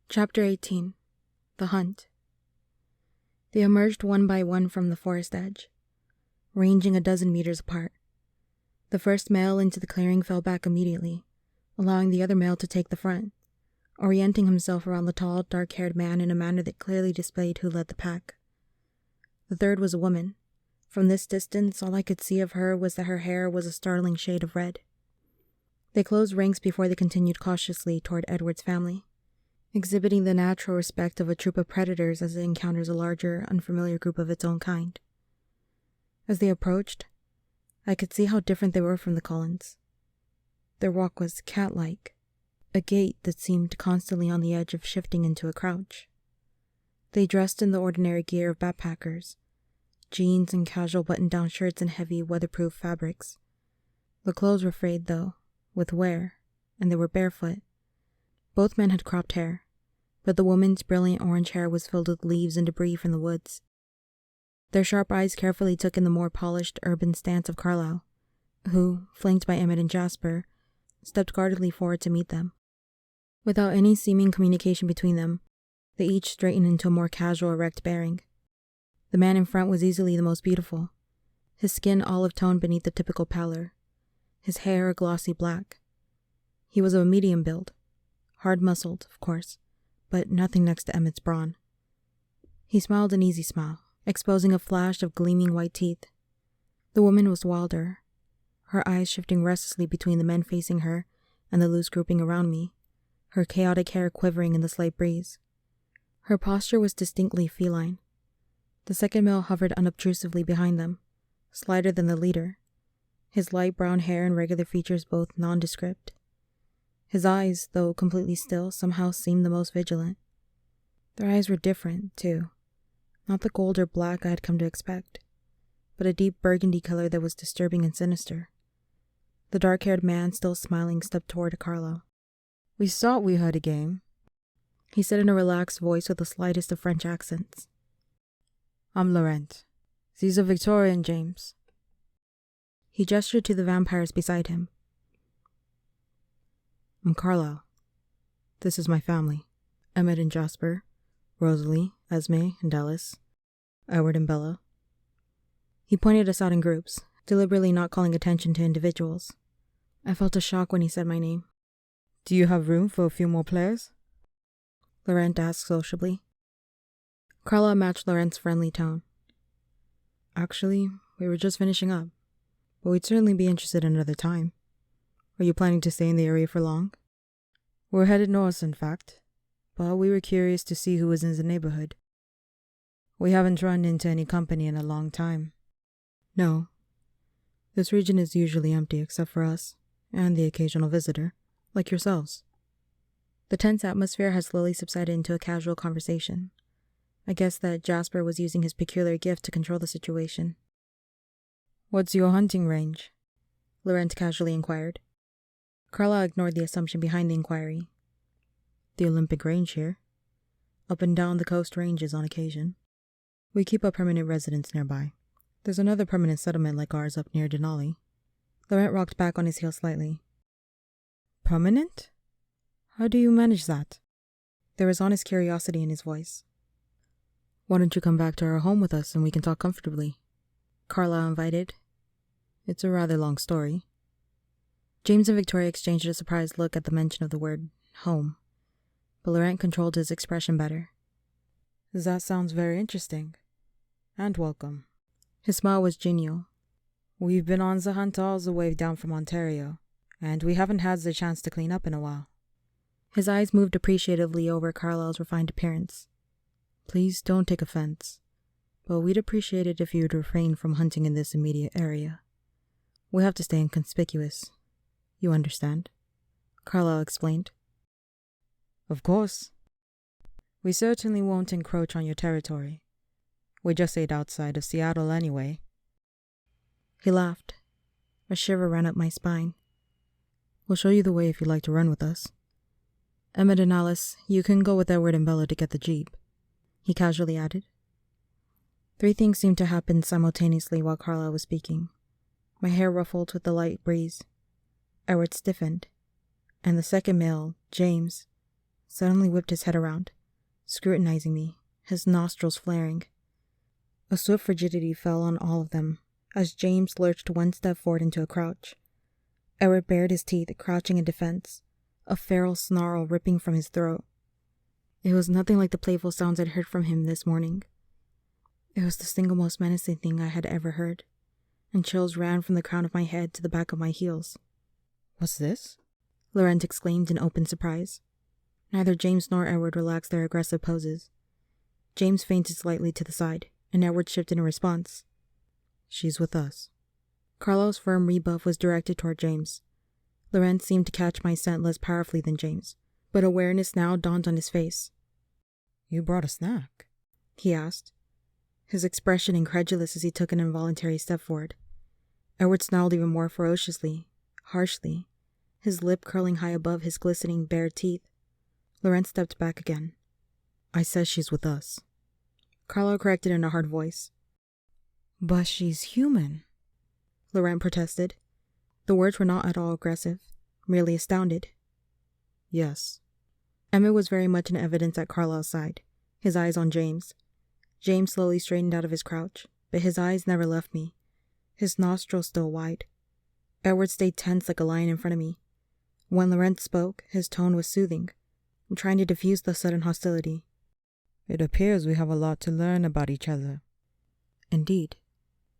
Chapter 18. The Hunt. They emerged one by one from the forest edge, ranging a dozen meters apart. The first male into the clearing fell back immediately, allowing the other male to take the front, orienting himself around the tall, dark-haired man in a manner that clearly displayed who led the pack. The third was a woman. From this distance, all I could see of her was that her hair was a startling shade of red. They closed ranks before they continued cautiously toward Edward's family, exhibiting the natural respect of a troop of predators as it encounters a larger, unfamiliar group of its own kind. As they approached, I could see how different they were from the Cullens. Their walk was cat-like, a gait that seemed constantly on the edge of shifting into a crouch. They dressed in the ordinary gear of backpackers, jeans and casual button-down shirts and heavy, weatherproof fabrics. The clothes were frayed, though, with wear, and they were barefoot. Both men had cropped hair, but the woman's brilliant orange hair was filled with leaves and debris from the woods. Their sharp eyes carefully took in the more polished, urban stance of Carlyle, who, flanked by Emmett and Jasper, stepped guardedly forward to meet them. Without any seeming communication between them, they each straightened into a more casual, erect bearing. The man in front was easily the most beautiful, his skin olive-toned beneath the typical pallor, his hair a glossy black. He was of a medium build, hard-muscled, of course, but nothing next to Emmett's brawn. He smiled an easy smile, exposing a flash of gleaming white teeth. The woman was wilder, her eyes shifting restlessly between the men facing her and the loose grouping around me, her chaotic hair quivering in the slight breeze. Her posture was distinctly feline. The second male hovered unobtrusively behind them, slighter than the leader, his light brown hair and regular features both nondescript. His eyes, though completely still, somehow seemed the most vigilant. Their eyes were different, too. Not the gold or black I had come to expect, but a deep burgundy color that was disturbing and sinister. The dark-haired man, still smiling, stepped toward Carlo. "We thought we heard a game," he said in a relaxed voice with the slightest of French accents. "I'm Laurent. These are Victoria and James." He gestured to the vampires beside him. "I'm Carlyle. This is my family. Emmett and Jasper, Rosalie, Esme and Alice, Edward and Bella." He pointed us out in groups, deliberately not calling attention to individuals. I felt a shock when he said my name. "Do you have room for a few more players?" Laurent asked sociably. Carla matched Laurent's friendly tone. "Actually, we were just finishing up, but we'd certainly be interested another time. Are you planning to stay in the area for long?" "We're headed north, in fact, but we were curious to see who was in the neighborhood. We haven't run into any company in a long time." "No. This region is usually empty except for us, and the occasional visitor, like yourselves." The tense atmosphere had slowly subsided into a casual conversation. I guessed that Jasper was using his peculiar gift to control the situation. "What's your hunting range?" Laurent casually inquired. Carla ignored the assumption behind the inquiry. "The Olympic range here. Up and down the coast ranges on occasion. We keep a permanent residence nearby. There's another permanent settlement like ours up near Denali." Laurent rocked back on his heel slightly. "Permanent? How do you manage that?" There was honest curiosity in his voice. "Why don't you come back to our home with us and we can talk comfortably?" Carla invited. "It's a rather long story." James and Victoria exchanged a surprised look at the mention of the word home, but Laurent controlled his expression better. "That sounds very interesting. And welcome." His smile was genial. "We've been on the hunt all the way down from Ontario, and we haven't had the chance to clean up in a while." His eyes moved appreciatively over Carlyle's refined appearance. "Please don't take offense, but we'd appreciate it if you'd refrain from hunting in this immediate area. We have to stay inconspicuous. You understand?" Carlyle explained. "Of course. We certainly won't encroach on your territory. We just ate outside of Seattle anyway." He laughed. A shiver ran up my spine. "We'll show you the way if you'd like to run with us. Emmett and Alice, you can go with Edward and Bella to get the jeep," he casually added. 3 things seemed to happen simultaneously while Carla was speaking. My hair ruffled with the light breeze. Edward stiffened, and the second male, James, suddenly whipped his head around, scrutinizing me, his nostrils flaring. A swift rigidity fell on all of them as James lurched one step forward into a crouch. Edward bared his teeth, crouching in defense, a feral snarl ripping from his throat. It was nothing like the playful sounds I'd heard from him this morning. It was the single most menacing thing I had ever heard, and chills ran from the crown of my head to the back of my heels. What's this? Laurent exclaimed in open surprise. Neither James nor Edward relaxed their aggressive poses. James feinted slightly to the side, and Edward shifted in response. She's with us. Carlisle's firm rebuff was directed toward James. Laurent seemed to catch my scent less powerfully than James, but awareness now dawned on his face. You brought a snack? He asked, his expression incredulous as he took an involuntary step forward. Edward snarled even more ferociously, harshly, his lip curling high above his glistening bared teeth. Laurent stepped back again. I said she's with us. Carlisle corrected in a hard voice. But she's human, Laurent protested. The words were not at all aggressive, merely astounded. Yes. Emmett was very much in evidence at Carlisle's side, his eyes on James. James slowly straightened out of his crouch, but his eyes never left me, his nostrils still wide. Edward stayed tense like a lion in front of me. When Laurent spoke, his tone was soothing, trying to diffuse the sudden hostility. It appears we have a lot to learn about each other. Indeed.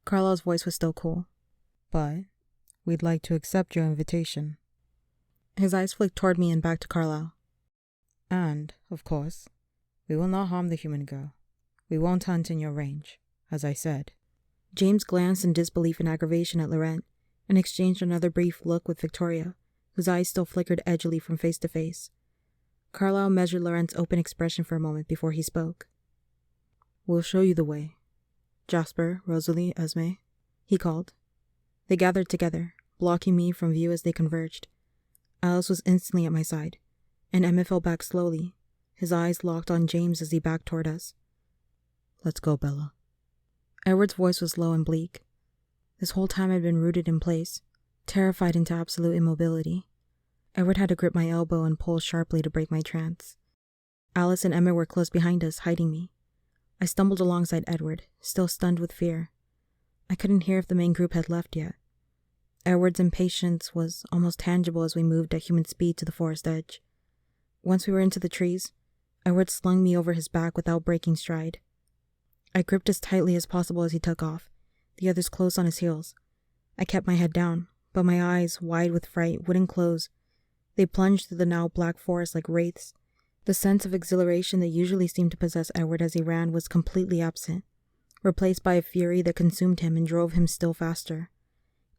Carlisle's voice was still cool. But we'd like to accept your invitation. His eyes flicked toward me and back to Carlisle. And, of course, we will not harm the human girl. We won't hunt in your range, as I said. James glanced in disbelief and aggravation at Laurent, and exchanged another brief look with Victoria, whose eyes still flickered edgily from face to face. Carlisle measured Laurent's open expression for a moment before he spoke. We'll show you the way. Jasper, Rosalie, Esme, he called. They gathered together, blocking me from view as they converged. Alice was instantly at my side, and Emmett fell back slowly, his eyes locked on James as he backed toward us. Let's go, Bella. Edward's voice was low and bleak. This whole time I'd been rooted in place, terrified into absolute immobility. Edward had to grip my elbow and pull sharply to break my trance. Alice and Emmett were close behind us, hiding me. I stumbled alongside Edward, still stunned with fear. I couldn't hear if the main group had left yet. Edward's impatience was almost tangible as we moved at human speed to the forest edge. Once we were into the trees, Edward slung me over his back without breaking stride. I gripped as tightly as possible as he took off, the others close on his heels. I kept my head down, but my eyes, wide with fright, wouldn't close. They plunged through the now black forest like wraiths. The sense of exhilaration that usually seemed to possess Edward as he ran was completely absent, replaced by a fury that consumed him and drove him still faster.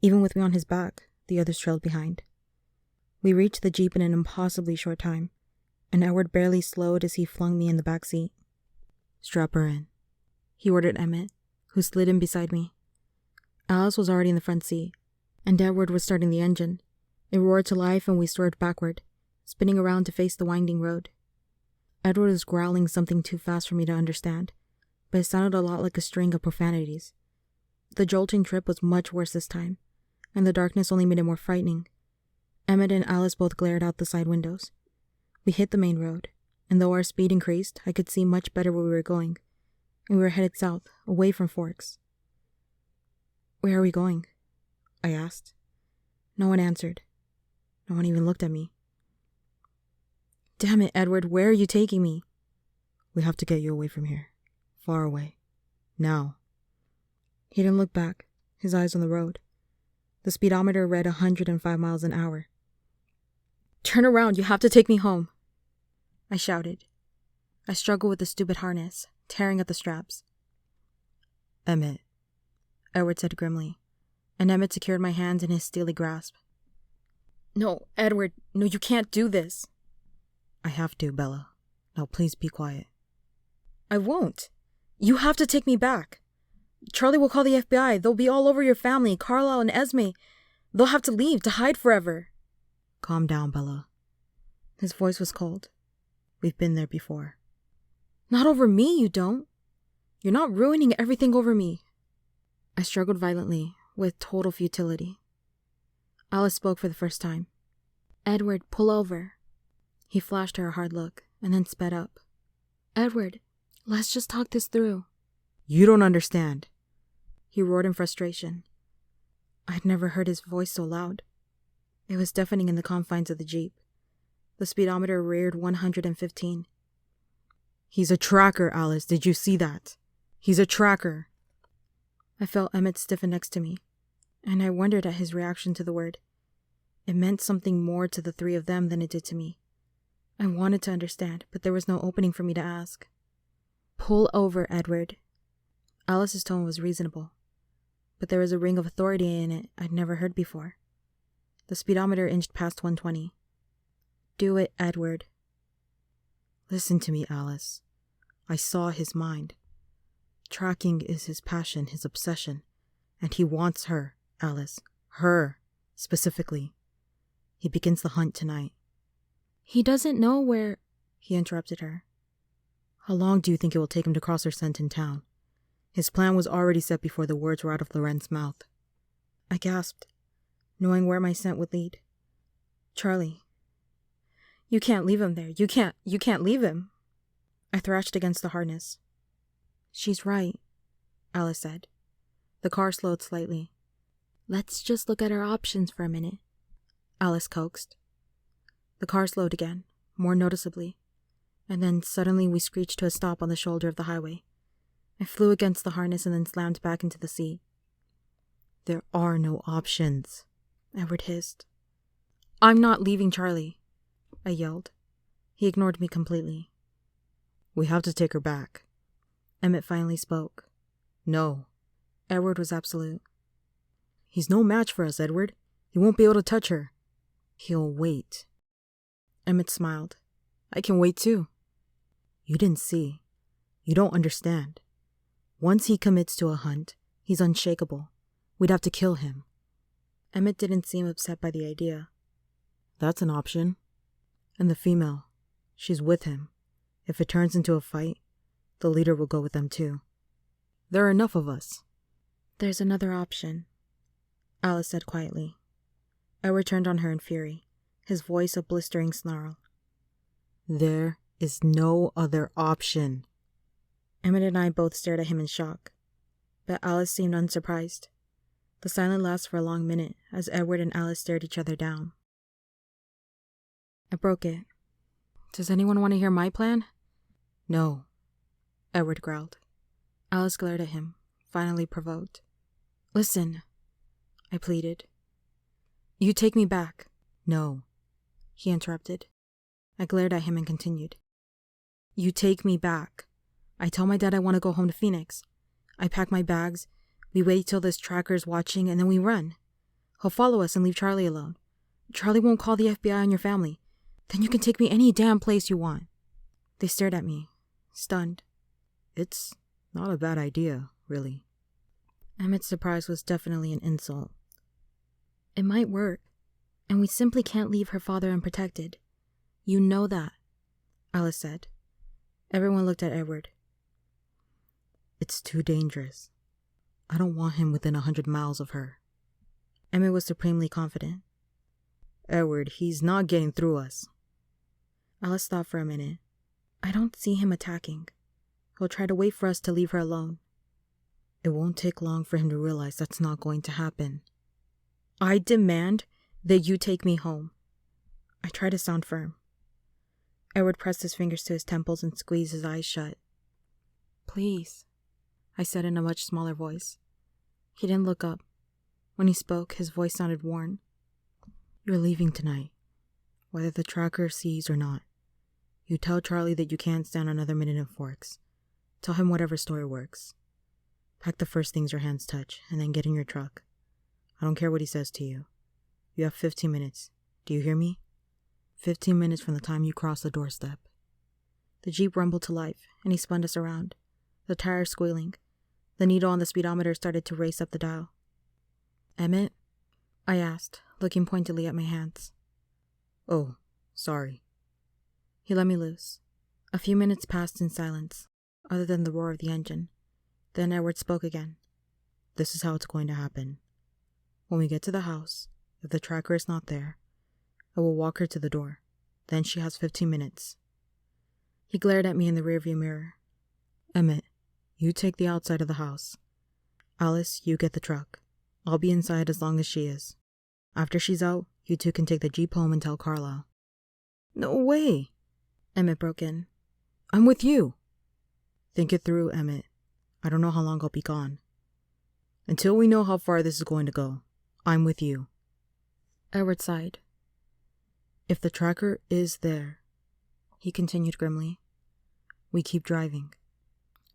Even with me on his back, the others trailed behind. We reached the jeep in an impossibly short time, and Edward barely slowed as he flung me in the back seat. Strap her in, he ordered Emmett, who slid in beside me. Alice was already in the front seat, and Edward was starting the engine. It roared to life and we swerved backward, spinning around to face the winding road. Edward was growling something too fast for me to understand, but it sounded a lot like a string of profanities. The jolting trip was much worse this time, and the darkness only made it more frightening. Emmett and Alice both glared out the side windows. We hit the main road, and though our speed increased, I could see much better where we were going, and we were headed south, away from Forks. "Where are we going?" I asked. No one answered. No one even looked at me. "Damn it, Edward, where are you taking me?" We have to get you away from here. Far away. Now. He didn't look back, his eyes on the road. The speedometer read 105 miles an hour. "Turn around, you have to take me home," I shouted. I struggled with the stupid harness, tearing at the straps. Emmett, Edward said grimly, and Emmett secured my hands in his steely grasp. "No, Edward, no, you can't do this." I have to, Bella. Now please be quiet. "I won't. You have to take me back. Charlie will call the FBI. They'll be all over your family, Carlisle and Esme. They'll have to leave, to hide forever." Calm down, Bella. His voice was cold. We've been there before. "Not over me, you don't. You're not ruining everything over me." I struggled violently, with total futility. Alice spoke for the first time. "Edward, pull over." He flashed her a hard look and then sped up. Edward, let's just talk this through. You don't understand. He roared in frustration. I'd never heard his voice so loud. It was deafening in the confines of the Jeep. The speedometer reared 115. He's a tracker, Alice. Did you see that? He's a tracker. I felt Emmett stiffen next to me, and I wondered at his reaction to the word. It meant something more to the three of them than it did to me. I wanted to understand, but there was no opening for me to ask. Pull over, Edward. Alice's tone was reasonable, but there was a ring of authority in it I'd never heard before. The speedometer inched past 120. Do it, Edward. Listen to me, Alice. I saw his mind. Tracking is his passion, his obsession, and he wants her, Alice. Her, specifically. He begins the hunt tonight. He doesn't know where... He interrupted her. How long do you think it will take him to cross her scent in town? His plan was already set before the words were out of Loren's mouth. I gasped, knowing where my scent would lead. Charlie. You can't leave him there. You can't leave him. I thrashed against the harness. She's right, Alice said. The car slowed slightly. Let's just look at our options for a minute, Alice coaxed. The car slowed again, more noticeably, and then suddenly we screeched to a stop on the shoulder of the highway. I flew against the harness and then slammed back into the seat. There are no options, Edward hissed. I'm not leaving Charlie, I yelled. He ignored me completely. We have to take her back. Emmett finally spoke. No. Edward was absolute. He's no match for us, Edward. He won't be able to touch her. He'll wait. Emmett smiled. I can wait too. You didn't see. You don't understand. Once he commits to a hunt, he's unshakable. We'd have to kill him. Emmett didn't seem upset by the idea. That's an option. And the female, she's with him. If it turns into a fight, the leader will go with them too. There are enough of us. There's another option, Alice said quietly. Edward turned on her in fury, his voice a blistering snarl. There is no other option. Emmett and I both stared at him in shock, but Alice seemed unsurprised. The silence lasted for a long minute as Edward and Alice stared each other down. I broke it. Does anyone want to hear my plan? No, Edward growled. Alice glared at him, finally provoked. Listen, I pleaded. You take me back. No, he interrupted. I glared at him and continued. You take me back. I tell my dad I want to go home to Phoenix. I pack my bags, we wait till this tracker's watching, and then we run. He'll follow us and leave Charlie alone. Charlie won't call the FBI on your family. Then you can take me any damn place you want. They stared at me, stunned. It's not a bad idea, really. Emmett's surprise was definitely an insult. It might work, and we simply can't leave her father unprotected. You know that, Alice said. Everyone looked at Edward. It's too dangerous. I don't want him within 100 miles of her. Emmett was supremely confident. Edward, he's not getting through us. Alice thought for a minute. I don't see him attacking. He'll try to wait for us to leave her alone. It won't take long for him to realize that's not going to happen. I demand that you take me home. I tried to sound firm. Edward pressed his fingers to his temples and squeezed his eyes shut. Please, I said in a much smaller voice. He didn't look up. When he spoke, his voice sounded worn. You're leaving tonight, whether the tracker sees or not. You tell Charlie that you can't stand another minute in Forks. Tell him whatever story works. Pack the first things your hands touch, and then get in your truck. I don't care what he says to you. You have 15 minutes. Do you hear me? 15 minutes from the time you cross the doorstep. The Jeep rumbled to life, and he spun us around, the tires squealing. The needle on the speedometer started to race up the dial. Emmett? I asked, looking pointedly at my hands. Oh, sorry. He let me loose. A few minutes passed in silence, other than the roar of the engine. Then Edward spoke again. This is how it's going to happen. When we get to the house, if the tracker is not there, I will walk her to the door. Then she has 15 minutes. He glared at me in the rearview mirror. Emmett, you take the outside of the house. Alice, you get the truck. I'll be inside as long as she is. After she's out, you two can take the Jeep home and tell Carlisle. No way! Emmett broke in. I'm with you. Think it through, Emmett. I don't know how long I'll be gone. Until we know how far this is going to go, I'm with you. Edward sighed. If the tracker is there, he continued grimly, we keep driving.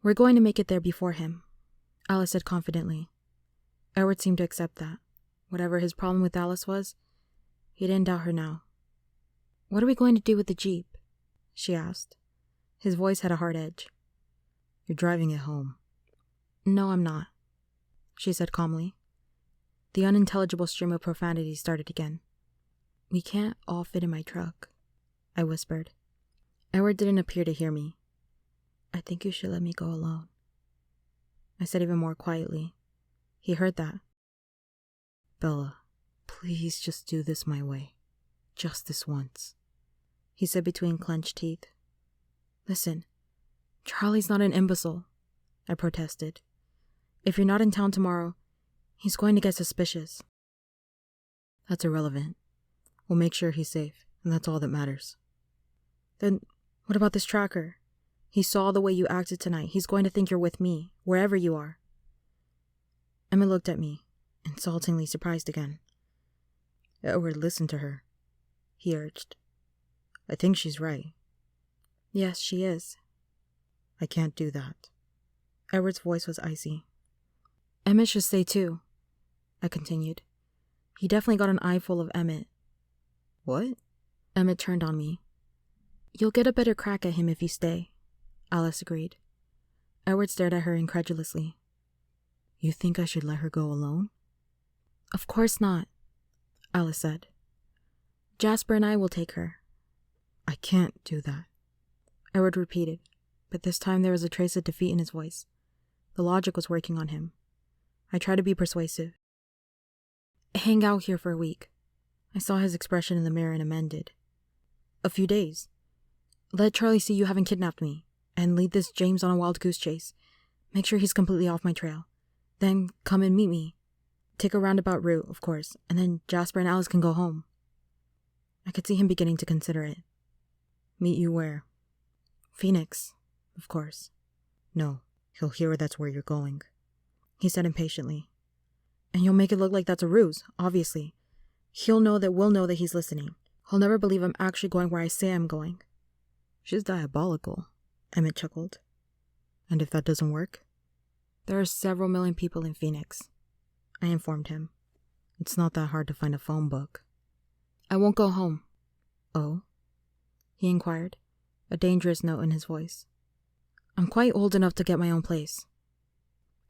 We're going to make it there before him, Alice said confidently. Edward seemed to accept that. Whatever his problem with Alice was, he didn't doubt her now. What are we going to do with the Jeep? She asked. His voice had a hard edge. You're driving it home. No, I'm not, she said calmly. The unintelligible stream of profanity started again. We can't all fit in my truck, I whispered. Edward didn't appear to hear me. I think you should let me go alone, I said even more quietly. He heard that. Bella, please just do this my way. Just this once, he said between clenched teeth. Listen, Charlie's not an imbecile, I protested. If you're not in town tomorrow, he's going to get suspicious. That's irrelevant. We'll make sure he's safe, and that's all that matters. Then what about this tracker? He saw the way you acted tonight. He's going to think you're with me, wherever you are. Emma looked at me, insultingly surprised again. Edward, listen to her, he urged. I think she's right. Yes, she is. I can't do that. Edward's voice was icy. Emmett should stay too, I continued. He definitely got an eyeful of Emmett. What? Emmett turned on me. You'll get a better crack at him if you stay, Alice agreed. Edward stared at her incredulously. You think I should let her go alone? Of course not, Alice said. Jasper and I will take her. I can't do that, Edward repeated, but this time there was a trace of defeat in his voice. The logic was working on him. I tried to be persuasive. Hang out here for a week. I saw his expression in the mirror and amended. A few days. Let Charlie see you haven't kidnapped me, and lead this James on a wild goose chase. Make sure he's completely off my trail. Then come and meet me. Take a roundabout route, of course, and then Jasper and Alice can go home. I could see him beginning to consider it. Meet you where? Phoenix, of course. No, he'll hear that's where you're going, he said impatiently. And you'll make it look like that's a ruse, obviously. He'll know that we'll know that he's listening. He'll never believe I'm actually going where I say I'm going. She's diabolical, Emmett chuckled. And if that doesn't work? There are several million people in Phoenix, I informed him. It's not that hard to find a phone book. I won't go home. Oh? He inquired, a dangerous note in his voice. I'm quite old enough to get my own place.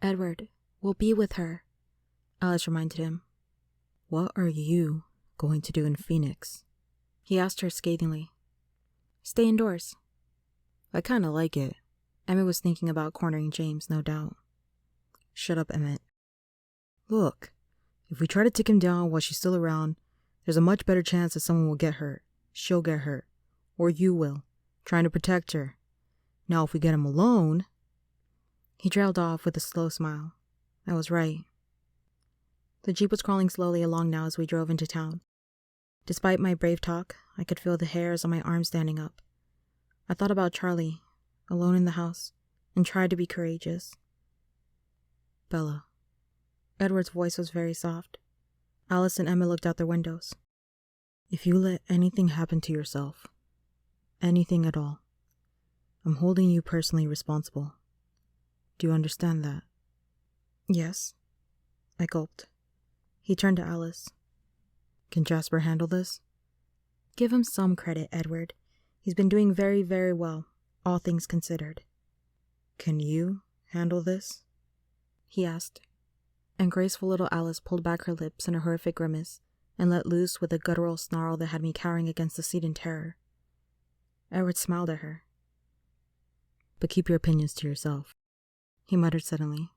Edward, we'll be with her, Alice reminded him. What are you going to do in Phoenix? He asked her scathingly. Stay indoors. I kind of like it. Emmett was thinking about cornering James, no doubt. Shut up, Emmett. Look, if we try to take him down while she's still around, there's a much better chance that someone will get hurt. She'll get hurt. Or you will, trying to protect her. Now, if we get him alone... He trailed off with a slow smile. I was right. The Jeep was crawling slowly along now as we drove into town. Despite my brave talk, I could feel the hairs on my arms standing up. I thought about Charlie, alone in the house, and tried to be courageous. Bella. Edward's voice was very soft. Alice and Emma looked out their windows. If you let anything happen to yourself, anything at all, I'm holding you personally responsible. Do you understand that? Yes. I gulped. He turned to Alice. Can Jasper handle this? Give him some credit, Edward. He's been doing very, very well, all things considered. Can you handle this? He asked. And graceful little Alice pulled back her lips in a horrific grimace and let loose with a guttural snarl that had me cowering against the seat in terror. Edward smiled at her. But keep your opinions to yourself, he muttered suddenly.